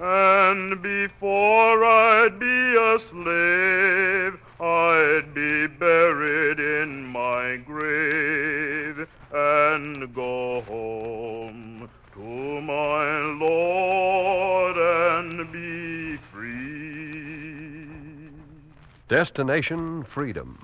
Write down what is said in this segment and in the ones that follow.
And before I'd be a slave, I'd be buried in my grave and go home to my Lord and be free. Destination Freedom.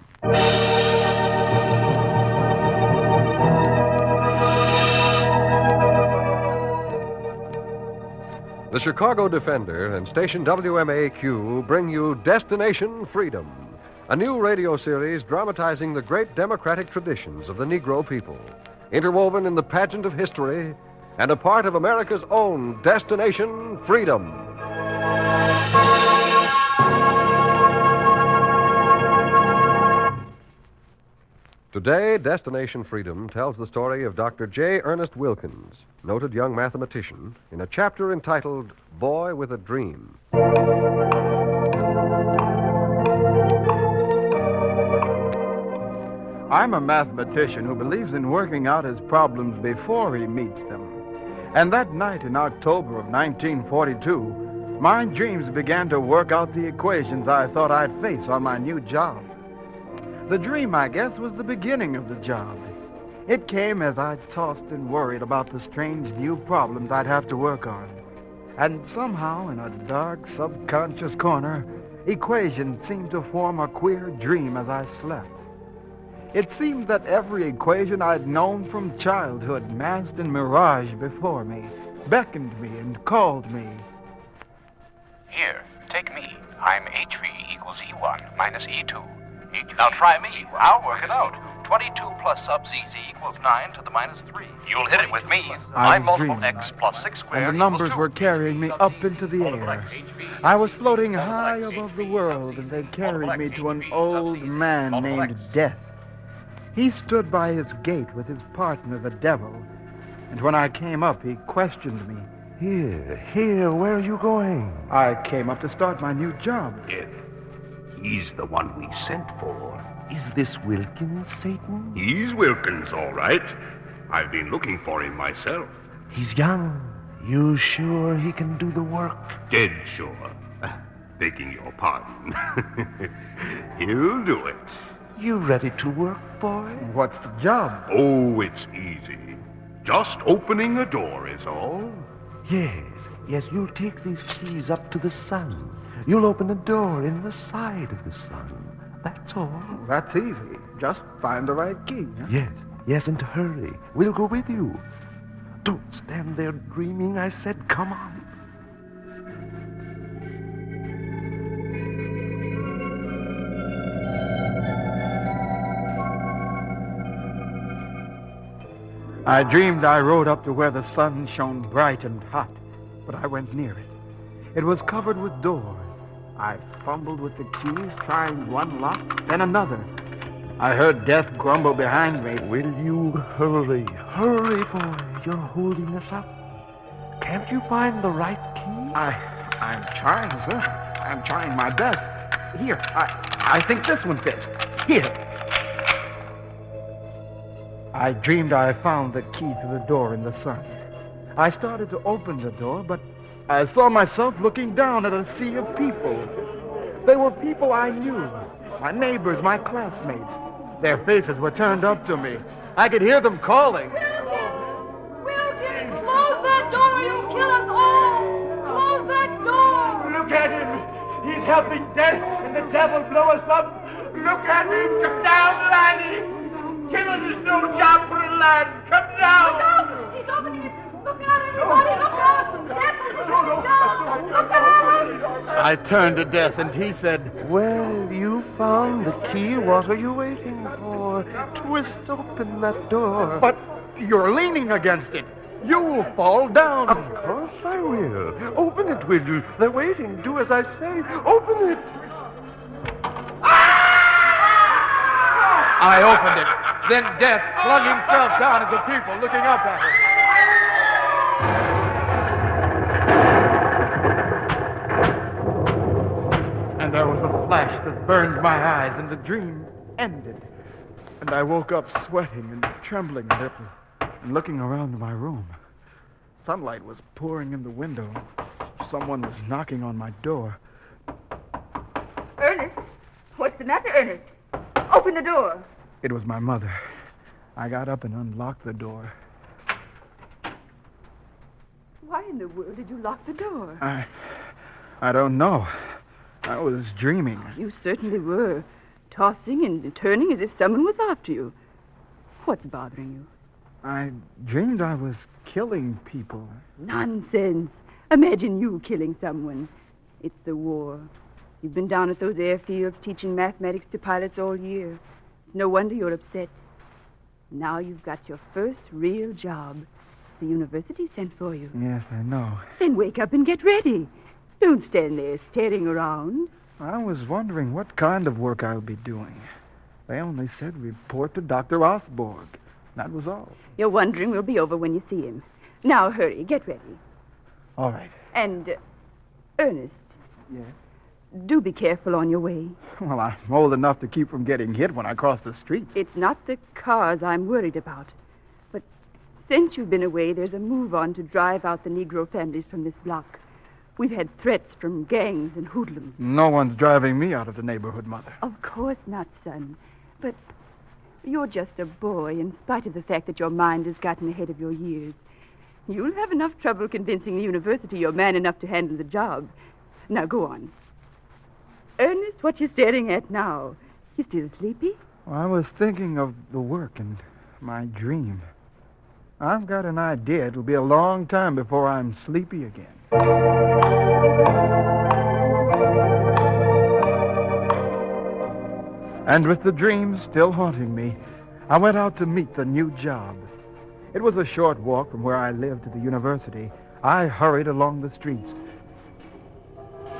The Chicago Defender and station WMAQ bring you Destination Freedom, a new radio series dramatizing the great democratic traditions of the Negro people, interwoven in the pageant of history and a part of America's own Destination Freedom. Today, Destination Freedom tells the story of Dr. J. Ernest Wilkins, noted young mathematician, in a chapter entitled Boy with a Dream. I'm a mathematician who believes in working out his problems before he meets them. And that night in October of 1942, my dreams began to work out the equations I thought I'd face on my new job. The dream, I guess, was the beginning of the job. It came as I tossed and worried about the strange new problems I'd have to work on. And somehow, in a dark, subconscious corner, equations seemed to form a queer dream as I slept. It seemed that every equation I'd known from childhood massed in mirage before me, beckoned me and called me. Here, take me. I'm HV equals E1 minus E2. Now try me. I'll work it out. 22 plus sub ZZ equals 9 to the minus 3. You'll hit it with me. I I'm was multiple dreaming, X plus 6 squared and the numbers equals 2. were carrying me up into the air. I was floating high above the world, and they carried me to an old man named Death. He stood by his gate with his partner, the devil, and when I came up, he questioned me. Here, where are you going? I came up to start my new job. Death. He's the one we sent for. Is this Wilkins, Satan? He's Wilkins, all right. I've been looking for him myself. He's young. You sure he can do the work? Dead sure. Begging your pardon. He'll do it. You ready to work, boy? What's the job? Oh, it's easy. Just opening a door is all. Yes, you'll take these keys up to the sun. You'll open a door in the side of the sun. That's all. That's easy. Just find the right key. Huh? Yes, and hurry. We'll go with you. Don't stand there dreaming. I said, come on. I dreamed I rode up to where the sun shone bright and hot, but I went near it. It was covered with doors. I fumbled with the keys, trying one lock, then another. I heard Death grumble behind me. Will you hurry? Hurry, boy. You're holding us up. Can't you find the right key? I'm trying, sir. I'm trying my best. Here, I think this one fits. Here. I dreamed I found the key to the door in the sun. I started to open the door, but I saw myself looking down at a sea of people. They were people I knew, my neighbors, my classmates. Their faces were turned up to me. I could hear them calling. Wilkins, close that door or you'll kill us all! Close that door! Look at him! He's helping Death and the devil blow us up! Look at him! Come down, laddie! Killing is no job for a lad! Come down! Look out! He's opening it! Look out, everybody! Look out! Death is coming down! Look out! I turned to Death, and he said, Well, you found the key. What are you waiting for? Twist open that door. but you're leaning against it. You'll fall down. Of course I will. Open it, will you? They're waiting. Do as I say. Open it. I opened it. Then Death flung himself down at the people looking up at him. And there was a flash that burned my eyes, and the dream ended. And I woke up sweating and trembling a little and looking around my room. Sunlight was pouring in the window, someone was knocking on my door. Ernest? What's the matter, Ernest? Open the door. It was my mother. I got up and unlocked the door. Why in the world did you lock the door? I don't know. I was dreaming. You certainly were. Tossing and turning as if someone was after you. What's bothering you? I dreamed I was killing people. Nonsense. Imagine you killing someone. It's the war. You've been down at those airfields teaching mathematics to pilots all year. It's no wonder you're upset. Now you've got your first real job. The university sent for you. Yes, I know. Then wake up and get ready. Don't stand there staring around. I was wondering what kind of work I'll be doing. They only said report to Dr. Osborg. That was all. Your wondering will be over when you see him. Now hurry, get ready. All right. And, Ernest. Yes? Do be careful on your way. Well, I'm old enough to keep from getting hit when I cross the street. It's not the cars I'm worried about. But since you've been away, there's a move on to drive out the Negro families from this block. We've had threats from gangs and hoodlums. No one's driving me out of the neighborhood, Mother. Of course not, son. But you're just a boy, in spite of the fact that your mind has gotten ahead of your years. You'll have enough trouble convincing the university you're man enough to handle the job. Now, go on. Ernest, what you staring at now? You still sleepy? Well, I was thinking of the work and my dream. I've got an idea. It'll be a long time before I'm sleepy again. And with the dream still haunting me, I went out to meet the new job. It was a short walk from where I lived to the university. I hurried along the streets.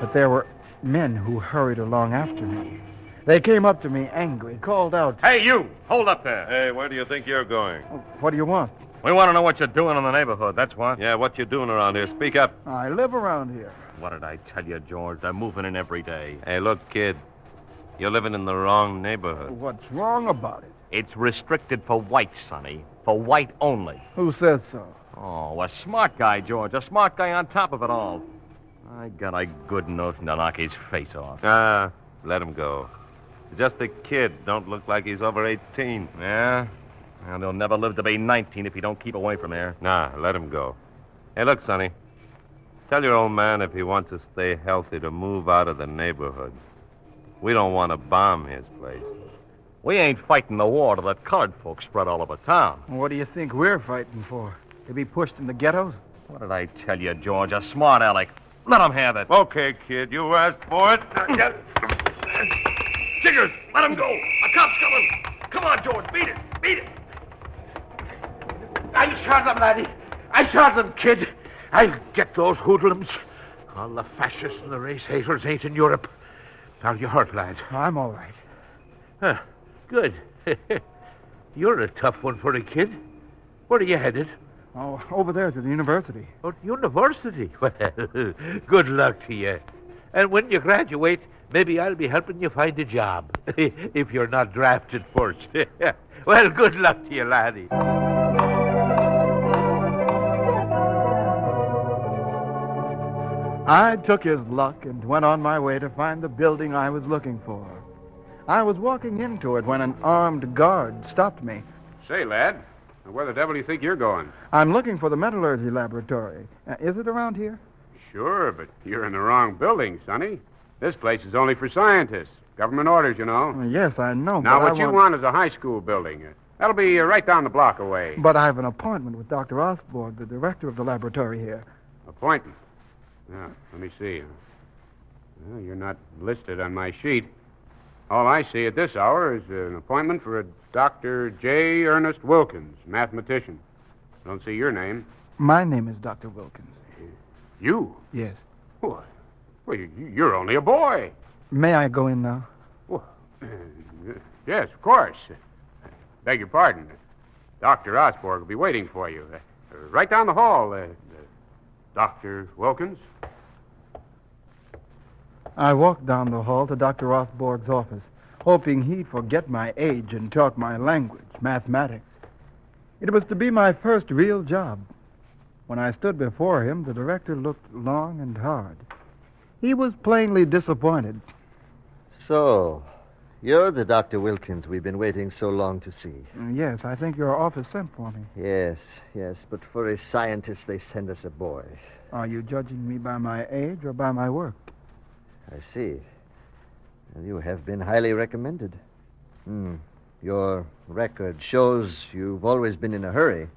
But there were men who hurried along after me. They came up to me angry, called out, Hey, you! Hold up there. Hey, where do you think you're going? "What do you want?" We want to know what you're doing in the neighborhood, that's what. Yeah, what you doing around here? Speak up. "I live around here." What did I tell you, George? They're moving in every day. Hey, look, kid. You're living in the wrong neighborhood. "What's wrong about it?" It's restricted for white, Sonny. For white only. "Who says so?" Oh, a smart guy, George. A smart guy on top of it all. I got a good notion to knock his face off. Let him go. Just a kid. Don't look like he's over 18. Yeah? Well, he'll never live to be 19 if he don't keep away from here. Nah, let him go. Hey, look, Sonny. Tell your old man if he wants to stay healthy to move out of the neighborhood. We don't want to bomb his place. We ain't fighting the war to let colored folks spread all over town. "What do you think we're fighting for? To be pushed in the ghettos?" What did I tell you, George? A smart aleck. Let him have it. Okay, kid, you asked for it. Jiggers, let him go. A cop's coming. Come on, George. Beat it. Beat it. I shot them, laddie. I shot them, kid. I'll get those hoodlums. All the fascists and the race haters ain't in Europe. Are you hurt, lad? "I'm all right." Huh. Good. You're a tough one for a kid. Where are you headed? "Oh, over there to the university." Oh, university. Well, good luck to you. And when you graduate, maybe I'll be helping you find a job. If you're not drafted first. Well, good luck to you, laddie. I took his luck and went on my way to find the building I was looking for. I was walking into it when an armed guard stopped me. Say, lad, where the devil do you think you're going? "I'm looking for the metallurgy laboratory. Is it around here?" Sure, but you're in the wrong building, Sonny. This place is only for scientists. Government orders, you know. "Yes, I know, Now, but what you want is a high school building. That'll be right down the block away. But I have an appointment with Dr. Osborg, the director of the laboratory here." Appointment? Yeah, let me see. Well, you're not listed on my sheet. All I see at this hour is an appointment for a Dr. J. Ernest Wilkins, mathematician. Don't see your name. "My name is Dr. Wilkins." You? "Yes." What? Well, you're only a boy. "May I go in now?" Well, yes, of course. Beg your pardon. Dr. Osborg will be waiting for you. Right down the hall, Dr. Wilkins. I walked down the hall to Dr. Osborg's office, hoping he'd forget my age and talk my language, mathematics. It was to be my first real job. When I stood before him, the director looked long and hard. He was plainly disappointed. So, you're the Dr. Wilkins we've been waiting so long to see. Yes, I think your office sent for me. Yes, but for a scientist, they send us a boy. Are you judging me by my age or by my work? I see. Well, you have been highly recommended. Your record shows you've always been in a hurry.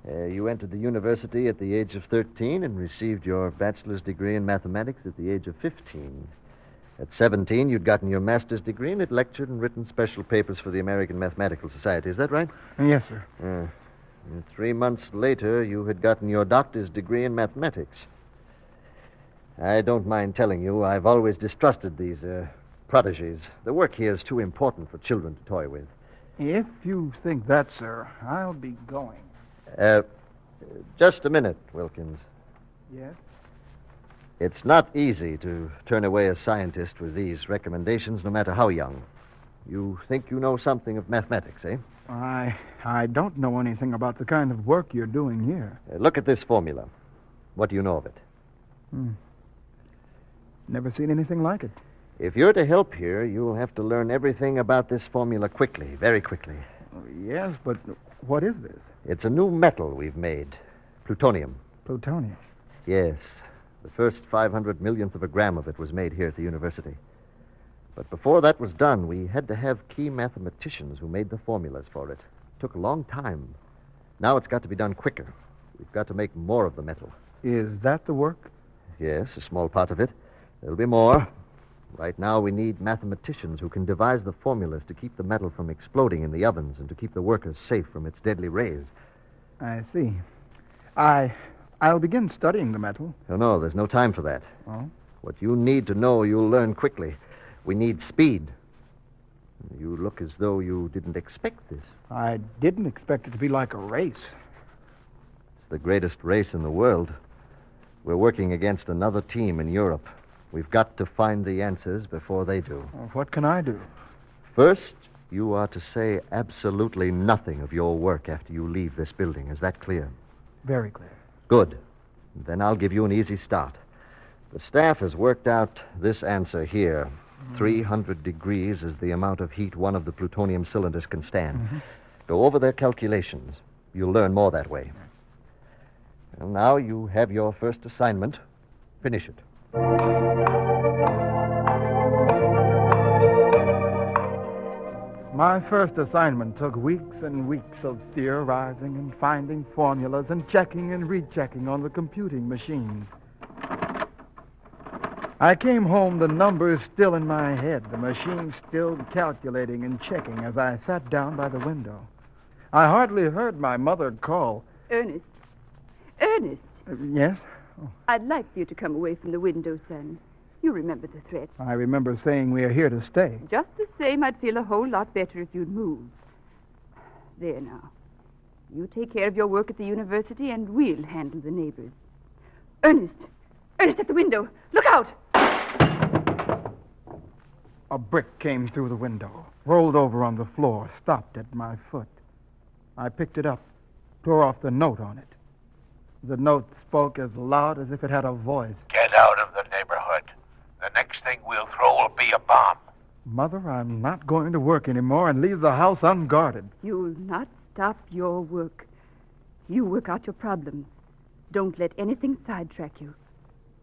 You entered the university at the age of 13 and received your bachelor's degree in mathematics at the age of 15. At 17, you'd gotten your master's degree and had lectured and written special papers for the American Mathematical Society. Is that right? Yes, sir. And 3 months later, you had gotten your doctor's degree in mathematics. I don't mind telling you, I've always distrusted these prodigies. The work here is too important for children to toy with. If you think that, sir, I'll be going. Just a minute, Wilkins. Yes? It's not easy to turn away a scientist with these recommendations, no matter how young. You think you know something of mathematics, eh? I don't know anything about the kind of work you're doing here. Look at this formula. What do you know of it? Never seen anything like it. If you're to help here, you'll have to learn everything about this formula quickly, very quickly. Yes, but what is this? It's a new metal we've made. Plutonium. Plutonium? Yes. The first 500 millionth of a gram of it was made here at the university. But before that was done, we had to have key mathematicians who made the formulas for it. It took a long time. Now it's got to be done quicker. We've got to make more of the metal. Is that the work? Yes, a small part of it. There'll be more. Right now, we need mathematicians who can devise the formulas to keep the metal from exploding in the ovens and to keep the workers safe from its deadly rays. I see. I'll begin studying the metal. Oh, no, there's no time for that. Oh? What you need to know, you'll learn quickly. We need speed. You look as though you didn't expect this. I didn't expect it to be like a race. It's the greatest race in the world. We're working against another team in Europe. We've got to find the answers before they do. Well, what can I do? First, you are to say absolutely nothing of your work after you leave this building. Is that clear? Very clear. Good. Then I'll give you an easy start. The staff has worked out this answer here. 300 degrees is the amount of heat one of the plutonium cylinders can stand. Go over their calculations. You'll learn more that way. Well, now you have your first assignment. Finish it. My first assignment took weeks and weeks of theorizing and finding formulas and checking and rechecking on the computing machines. I came home, the numbers still in my head, the machine still calculating and checking as I sat down by the window. I hardly heard my mother call. Ernest. Ernest. Yes? I'd like for you to come away from the window, son. You remember the threat. I remember saying we are here to stay. Just the same, I'd feel a whole lot better if you'd move. There now. You take care of your work at the university, and we'll handle the neighbors. Ernest! Ernest, at the window! Look out! A brick came through the window, rolled over on the floor, stopped at my foot. I picked it up, tore off the note on it. The note spoke as loud as if it had a voice. Get out of the neighborhood. The next thing we'll throw will be a bomb. Mother, I'm not going to work anymore and leave the house unguarded. You'll not stop your work. You work out your problems. Don't let anything sidetrack you.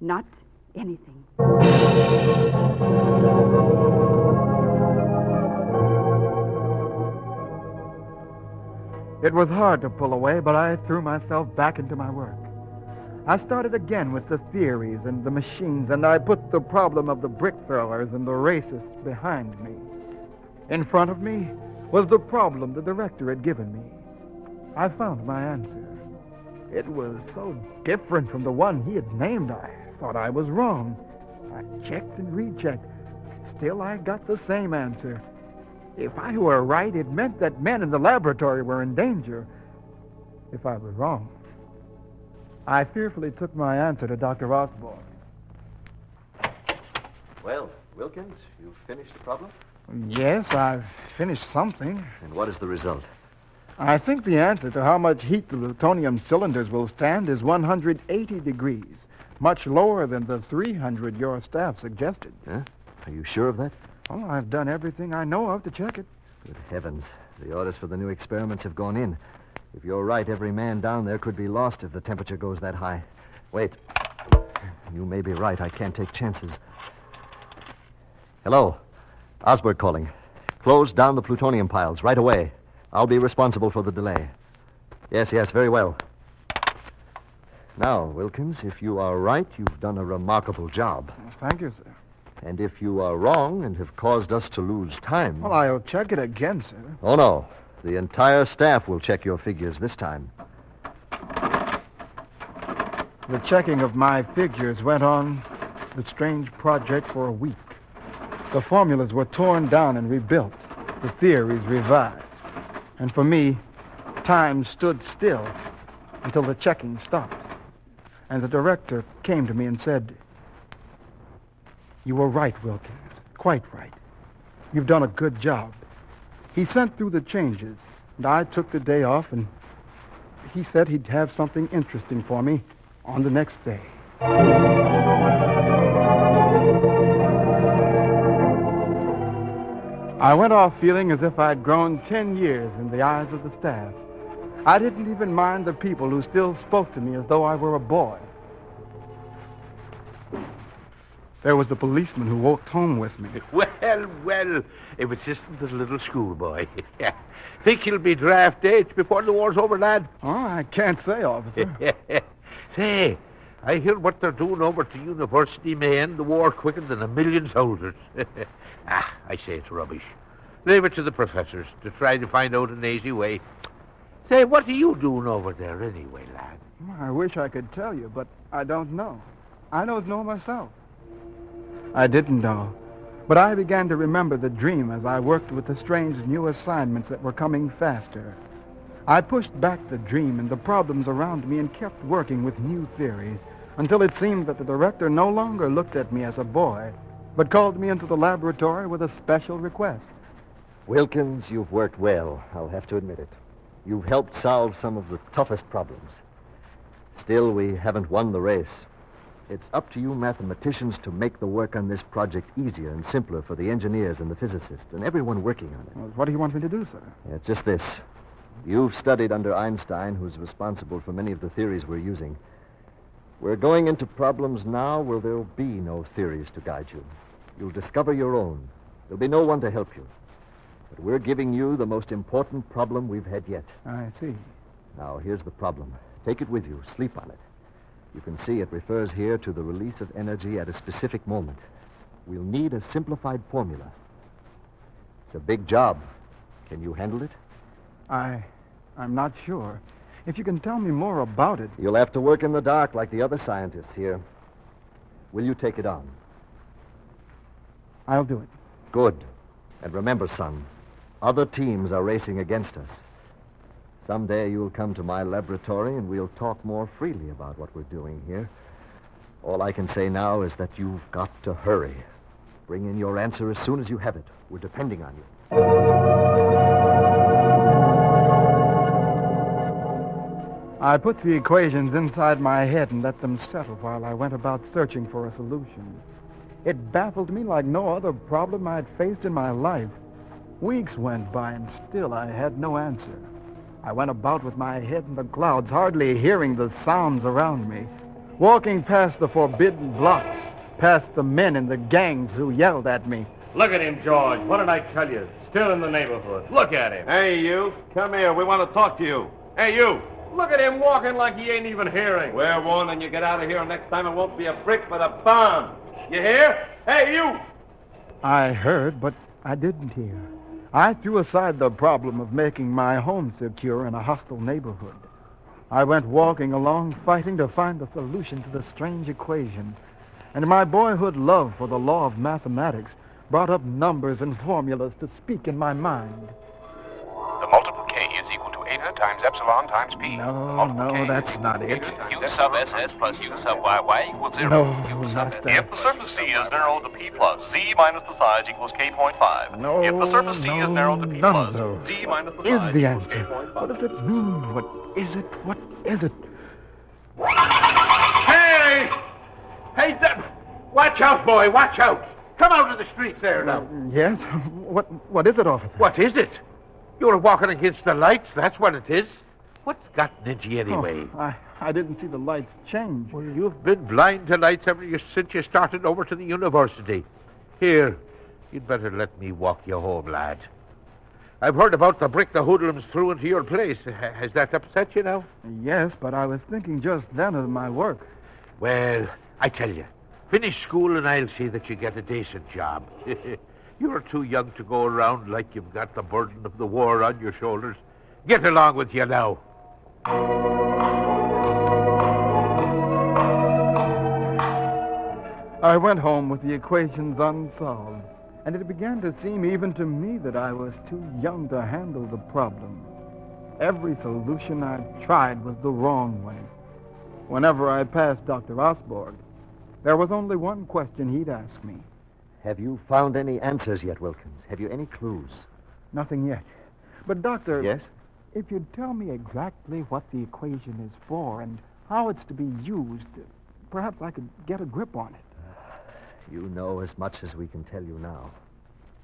Not anything. It was hard to pull away, but I threw myself back into my work. I started again with the theories and the machines, and I put the problem of the brick throwers and the racists behind me. In front of me was the problem the director had given me. I found my answer. It was so different from the one he had named, I thought I was wrong. I checked and rechecked. Still, I got the same answer. If I were right, it meant that men in the laboratory were in danger. If I were wrong, I fearfully took my answer to Dr. Osborne. Well, Wilkins, you finished the problem? Yes, I've finished something. And what is the result? I think the answer to how much heat the plutonium cylinders will stand is 180 degrees, much lower than the 300 your staff suggested. Huh? Are you sure of that? Oh, I've done everything I know of to check it. Good heavens. The orders for the new experiments have gone in. If you're right, every man down there could be lost if the temperature goes that high. Wait. You may be right. I can't take chances. Hello. Osberg calling. Close down the plutonium piles right away. I'll be responsible for the delay. Yes, very well. Now, Wilkins, if you are right, you've done a remarkable job. Thank you, sir. And if you are wrong and have caused us to lose time... Well, I'll check it again, sir. Oh, no. The entire staff will check your figures this time. The checking of my figures went on the strange project for a week. The formulas were torn down and rebuilt, the theories revised. And for me, time stood still until the checking stopped. And the director came to me and said, "You were right, Wilkins, quite right. You've done a good job." He sent through the changes, and I took the day off, and he said he'd have something interesting for me on the next day. I went off feeling as if I'd grown 10 years in the eyes of the staff. I didn't even mind the people who still spoke to me as though I were a boy. There was the policeman who walked home with me. Well, if it's just the little schoolboy. Think he'll be draft age before the war's over, lad? Oh, I can't say, officer. Say, I hear what they're doing over at the university may end the war quicker than 1,000,000 soldiers. I say it's rubbish. Leave it to the professors to try to find out an easy way. Say, what are you doing over there anyway, lad? I wish I could tell you, but I don't know. I don't know myself. I didn't know, but I began to remember the dream as I worked with the strange new assignments that were coming faster. I pushed back the dream and the problems around me and kept working with new theories until it seemed that the director no longer looked at me as a boy, but called me into the laboratory with a special request. Wilkins, you've worked well, I'll have to admit it. You've helped solve some of the toughest problems. Still, we haven't won the race. It's up to you mathematicians to make the work on this project easier and simpler for the engineers and the physicists and everyone working on it. Well, what do you want me to do, sir? Just this. You've studied under Einstein, who's responsible for many of the theories we're using. We're going into problems now where there'll be no theories to guide you. You'll discover your own. There'll be no one to help you. But we're giving you the most important problem we've had yet. I see. Now, here's the problem. Take it with you. Sleep on it. You can see it refers here to the release of energy at a specific moment. We'll need a simplified formula. It's a big job. Can you handle it? I'm not sure. If you can tell me more about it. You'll have to work in the dark like the other scientists here. Will you take it on? I'll do it. Good. And remember, son, other teams are racing against us. Someday you'll come to my laboratory and we'll talk more freely about what we're doing here. All I can say now is that you've got to hurry. Bring in your answer as soon as you have it. We're depending on you. I put the equations inside my head and let them settle while I went about searching for a solution. It baffled me like no other problem I'd faced in my life. Weeks went by and still I had no answer. I went about with my head in the clouds, hardly hearing the sounds around me, walking past the forbidden blocks, past the men in the gangs who yelled at me. Look at him, George. What did I tell you? Still in the neighborhood. Look at him. Hey, you. Come here. We want to talk to you. Hey, you. Look at him walking like he ain't even hearing. We're warning you. Get out of here. Next time it won't be a brick, but a bomb. You hear? Hey, you. I heard, but I didn't hear. I threw aside the problem of making my home secure in a hostile neighborhood. I went walking along, fighting to find the solution to the strange equation. And my boyhood love for the law of mathematics brought up numbers and formulas to speak in my mind. The multiple K is equal to eta times epsilon times P. No, that's not it. U sub SS plus U sub YY equals 0. No, U sub not SS. that. If the surface C is narrowed to P plus, Z minus the size equals K.5. No, If the surface C is narrowed to P none plus, of those Z minus the is size the equals answer. K.5. What does it mean? What is it? What is it? Hey! Hey, watch out, boy, watch out. Come out of the streets there now. Yes? What is it, officer? What is it? You're walking against the lights, that's what it is. What's gotten into you anyway? Oh, I didn't see the lights change. Well, you've been blind to lights since you started over to the university. Here, you'd better let me walk you home, lad. I've heard about the brick the hoodlums threw into your place. Has that upset you now? Yes, but I was thinking just then of my work. Well, I tell you, finish school and I'll see that you get a decent job. You're too young to go around like you've got the burden of the war on your shoulders. Get along with you now. I went home with the equations unsolved, and it began to seem even to me that I was too young to handle the problem. Every solution I tried was the wrong one. Whenever I passed Dr. Osborg, there was only one question he'd ask me. Have you found any answers yet, Wilkins? Have you any clues? Nothing yet. But, Doctor... Yes? If you'd tell me exactly what the equation is for and how it's to be used, perhaps I could get a grip on it. You know as much as we can tell you now.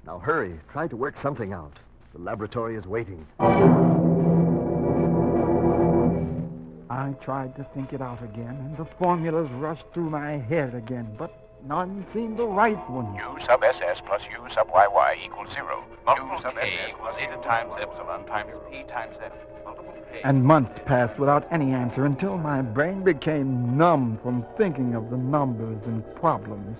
Now hurry. Try to work something out. The laboratory is waiting. I tried to think it out again, and the formulas rushed through my head again, but none seemed the right one. U sub SS plus U sub YY equals 0. U sub K equals eta times epsilon times P times F. Multiple K. And months passed without any answer until my brain became numb from thinking of the numbers and problems.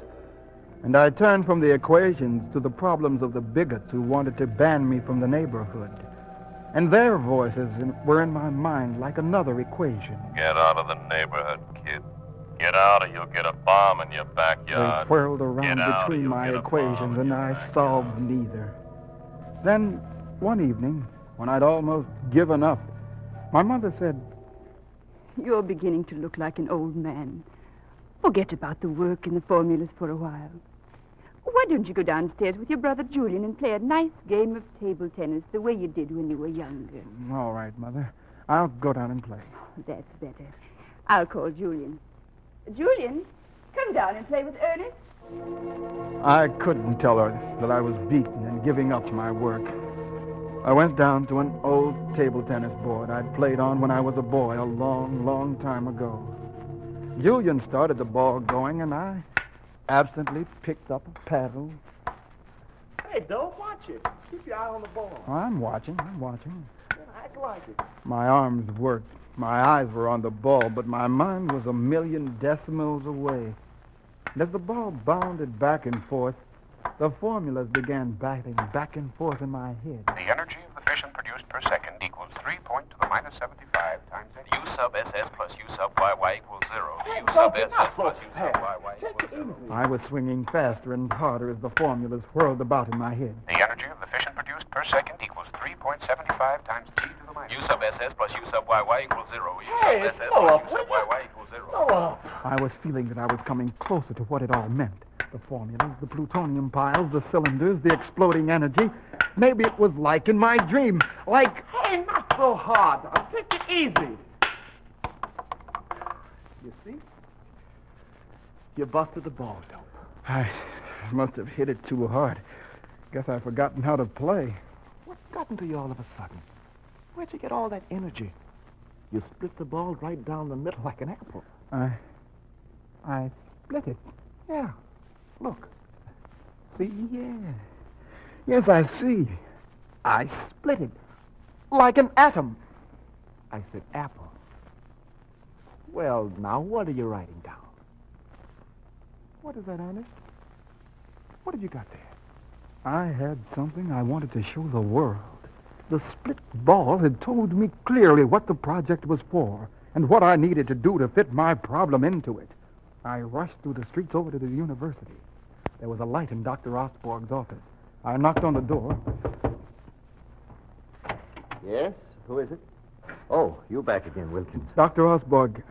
And I turned from the equations to the problems of the bigots who wanted to ban me from the neighborhood. And their voices were in my mind like another equation. Get out of the neighborhood, kid. Get out or you'll get a bomb in your They backyard. whirled around Get out or between you'll my get a equations, bomb in and your I backyard. solved neither. Then, one evening, when I'd almost given up, my mother said, You're beginning to look like an old man. Forget about the work and the formulas for a while. Why don't you go downstairs with your brother Julian and play a nice game of table tennis the way you did when you were younger? All right, Mother. I'll go down and play. That's better. I'll call Julian. Julian, come down and play with Ernest. I couldn't tell her that I was beaten and giving up my work. I went down to an old table tennis board I'd played on when I was a boy a long, long time ago. Julian started the ball going, and I absently picked up a paddle. Hey, don't watch it. Keep your eye on the ball. I'm watching. Act like it. My arms worked. My eyes were on the ball, but my mind was a million decimals away. And as the ball bounded back and forth, the formulas began battling back and forth in my head. The energy of the fission produced per second equals 3 point to the minus 75 times U sub SS plus U sub YY equals 0. Hey, U sub Bucky, SS not plus so U sub fast. YY Take equals it 0. easy. I was swinging faster and harder as the formulas whirled about in my head. The energy of the fission produced per second equals 3.75 times T to the minus. U sub SS plus U sub YY equals 0. U Hey, sub SS slow plus up, U sub will ya? YY equals 0. Slow up. I was feeling that I was coming closer to what it all meant. The formulas, the plutonium piles, the cylinders, the exploding energy. Maybe it was like in my dream. Like... Hey, not so hard. Now, take it easy. You see? You busted the ball, Dope. I must have hit it too hard. Guess I've forgotten how to play. What got into you all of a sudden? Where'd you get all that energy? You split the ball right down the middle like an apple. I split it. Yeah. Look. See? Yeah. Yes, I see. I split it. Like an atom. I said apple. Well, now, what are you writing down? What is that, Ernest? What have you got there? I had something I wanted to show the world. The split ball had told me clearly what the project was for and what I needed to do to fit my problem into it. I rushed through the streets over to the university. There was a light in Dr. Osborg's office. I knocked on the door. Yes? Who is it? Oh, you back again, Wilkins. Dr. Osborg,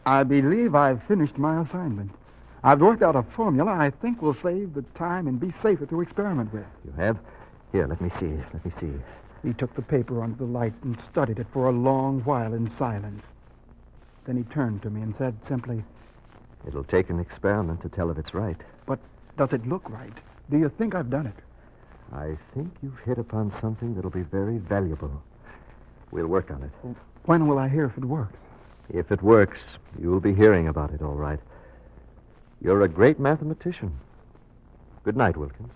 I believe I've finished my assignment. I've worked out a formula I think will save the time and be safer to experiment with. You have? Here, let me see. He took the paper under the light and studied it for a long while in silence. Then he turned to me and said simply, It'll take an experiment to tell if it's right. "But does it look right? Do you think I've done it?" I think you've hit upon something that'll be very valuable. We'll work on it. When will I hear if it works? If it works, you'll be hearing about it, all right. You're a great mathematician. Good night, Wilkins.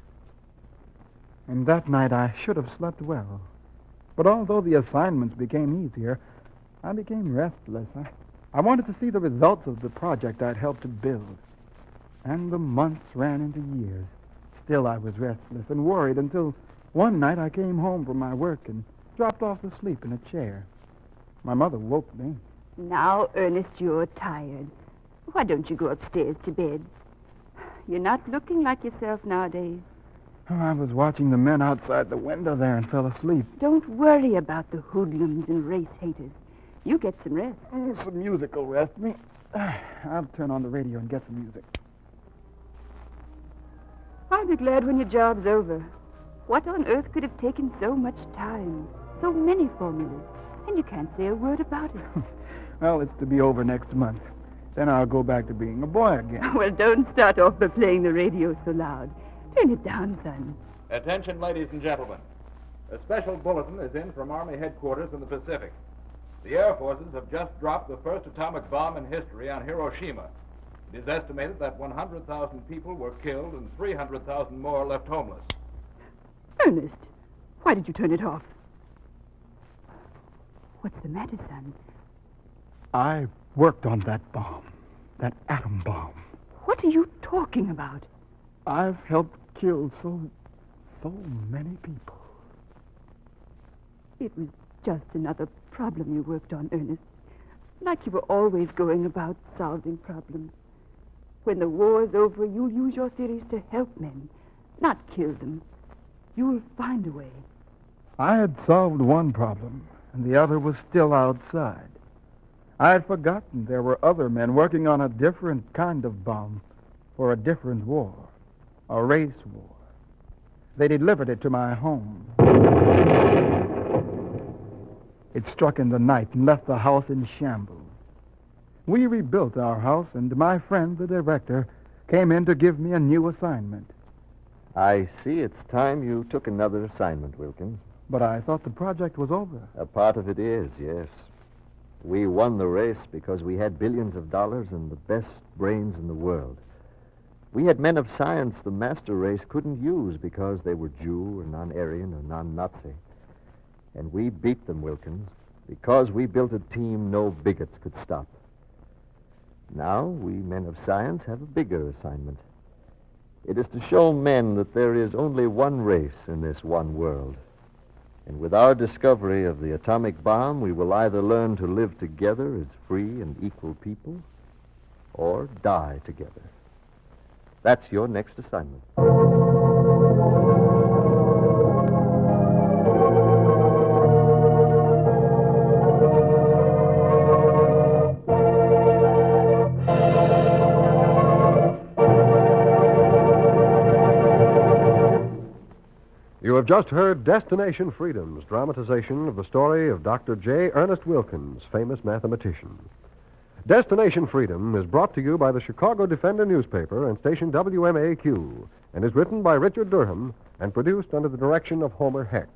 And that night I should have slept well. But although the assignments became easier, I became restless. I wanted to see the results of the project I'd helped to build. And the months ran into years. Still I was restless and worried until one night I came home from my work and dropped off to sleep in a chair. My mother woke me. Now, Ernest, you're tired. Why don't you go upstairs to bed? You're not looking like yourself nowadays. Oh, I was watching the men outside the window there and fell asleep. Don't worry about the hoodlums and race haters. You get some rest. Some music will rest me. I'll turn on the radio and get some music. I'll be glad when your job's over. What on earth could have taken so much time? So many formulas. And you can't say a word about it. Well, it's to be over next month. Then I'll go back to being a boy again. Well, don't start off by playing the radio so loud. Turn it down, son. Attention, ladies and gentlemen. A special bulletin is in from Army headquarters in the Pacific. The Air Forces have just dropped the first atomic bomb in history on Hiroshima. It is estimated that 100,000 people were killed and 300,000 more left homeless. Ernest, why did you turn it off? What's the matter, son? I worked on that bomb, that atom bomb. What are you talking about? I've helped kill so many people. It was just another problem you worked on, Ernest. Like you were always going about solving problems. When the war's over, you'll use your theories to help men, not kill them. You'll find a way. I had solved one problem, and the other was still outside. I had forgotten there were other men working on a different kind of bomb for a different war, a race war. They delivered it to my home. It struck in the night and left the house in shambles. We rebuilt our house, and my friend, the director, came in to give me a new assignment. I see it's time you took another assignment, Wilkins. But I thought the project was over. A part of it is, yes. We won the race because we had billions of dollars and the best brains in the world. We had men of science the master race couldn't use because they were Jew or non-Aryan or non-Nazi. And we beat them, Wilkins, because we built a team no bigots could stop. Now, we men of science have a bigger assignment. It is to show men that there is only one race in this one world. And with our discovery of the atomic bomb, we will either learn to live together as free and equal people, or die together. That's your next assignment. You have just heard Destination Freedom's dramatization of the story of Dr. J. Ernest Wilkins, famous mathematician. Destination Freedom is brought to you by the Chicago Defender newspaper and station WMAQ, and is written by Richard Durham and produced under the direction of Homer Heck.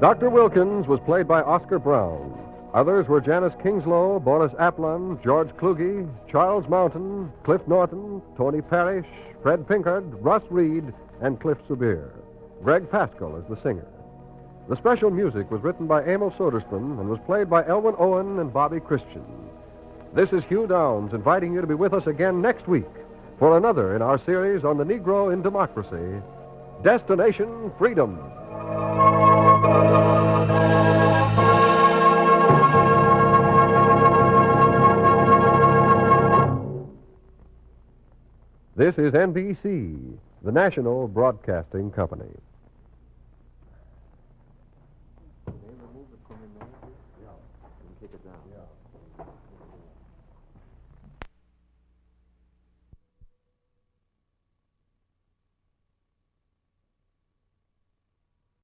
Dr. Wilkins was played by Oscar Brown. Others were Janice Kingslow, Boris Aplon, George Kluge, Charles Mountain, Cliff Norton, Tony Parrish, Fred Pinkard, Russ Reed, and Cliff Subir. Greg Pascal is the singer. The special music was written by Emil Soderstrom and was played by Elwin Owen and Bobby Christian. This is Hugh Downs inviting you to be with us again next week for another in our series on the Negro in Democracy, Destination Freedom. This is NBC, the National Broadcasting Company.